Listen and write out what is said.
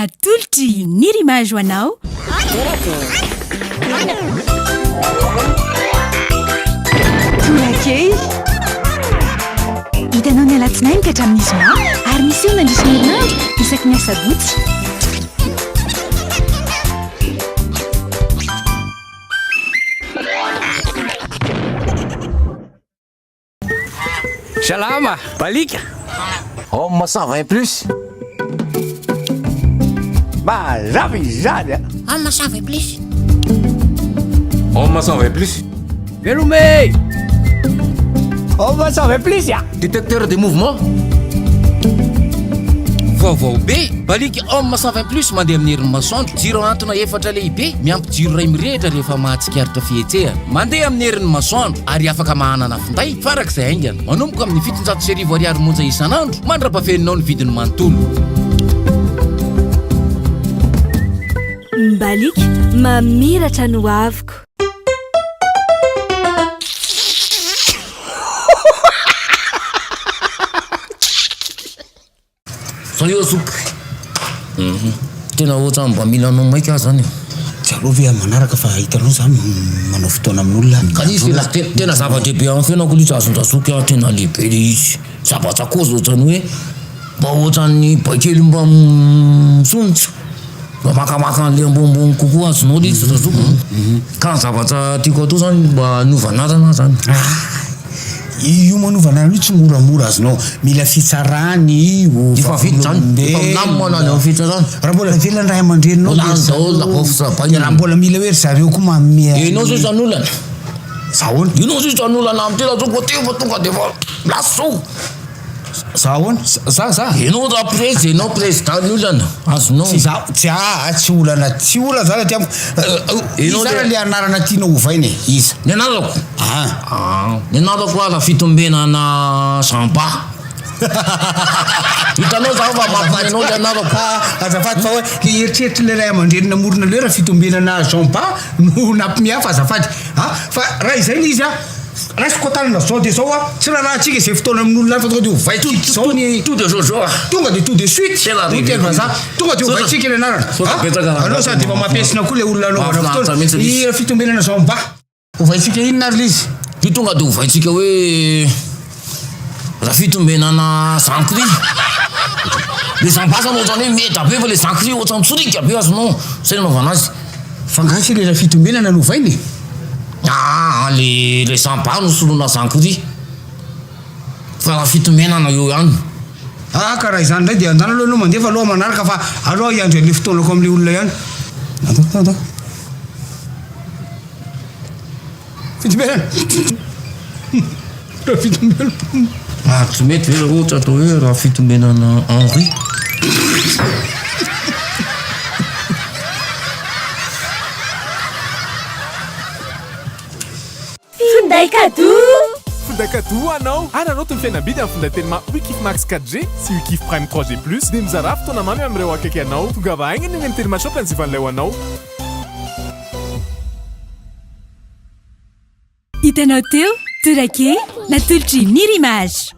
natolotry ny rimage ho anao torakey hitanao ny alatsinainy ka hatramin'ny zoma ary misy eo nandrisy herinandro isaky ny asabotsy Salama, balika. Homme 120+. Mazava izany. Homme 120+. Homme 120+. Velome. Homme 120+. Détecteur de mouvement. Vaovao be balika homme 120+ mandeha amin'ny herin'ny masoandro jiro antona efatra lehibe miampy jiro ray mirehitra rehefa mahatsikaritra fihetsehana mandeha amin'ny herin'ny masoandro ary afaka mahanana finday farak'izay aingana manomboka amin'ny 700 ariary monja isanandro mandrapafeninao ny vidiny manontolo balika mamiratra no aviko Sayo soup. Tena ohatrany mba mila anao maika azy zany. Tsy alovy manaraka fa hitanao zany manao fotoana amin'olona. Kanisa tena zava-dehibe amin'ny fiainako ilay azon-dazoky tena lehibe ilay izy. Zava-tsakozy ohatrany hoe mba ohatrany baikely mba misonitra. Mba makamaka an'ilay ambonimbony kokoa azonao ilay izy zazoky. Ka ny zavatra tiako atao zany mba novanarana zany. Io manovana io tsy moramora azonao mila fitsarany io Efa vita zany. Efa milamina ny fitsarany. raha mbola velany ray aman-dreninao Lany daholo la fofosabany. raha mbola mila hoe ry zareo koa mamea Enao zay zany olana. zahoana Enao zay zany olana amin'ny tena zoko teo fa tonga de fa laso. zahoana za Enao ra prez, enao président ny olana. Azonao. tsy za tsy olana tsy olana zany atyamiko izara le anarana tiana ovainy iza Ny anarako. Ny anarako ala fitombenana Samba. Hitanao za fa mampianao le anarako. azafady fa hoe le eritreritry le ray aman-dreny namorona le raha fitombenana Jean-Pas no nampimiafa azafady fa raha izay le izy raisiko tanana zao de zao tsy raha antsika izay fotoana amin'olona fa tonga de ovaitsika zao ny Tout de jojo. tonga de tout de suite C'est la teny vazaha tonga de ovaitsika le anarana anao sady efa mampiasina koa le olona anaovana fotoana i fitombenana Jean-Pas ovaitsika inona ary le izy Io tonga de ovaitsika hoe raha fitombenana Sankry. Le Samba zany ohatrany hoe meta be fa le Sankry ohatrany tsorika be azonao. Zay nanaovana azy. fa ngasy le raha fitombenana novainy Le Samba no solona Sankry. Fa raha fitombenana eo ihany. karaha izany ndray de andana aloha anao mandefa aloha manaraka fa aloha iandro an'le fotoanako amin'le olona ihany atao fitombenana raha fitombenana Tsy mety ve ohatra atao hoe raha fitombenana Henri. finday kado Finday kado anao ary anao tony fiainabidy amin'ny finday teny ma Wikif Max 4G sy Wikif Prime 3G+, dia mizara fotoana mamy amin'ireo akaiky anao tonga va aigny ny teny mashop anjivan'ilay ho anao. hitanao teo torakey natolotry ny rimage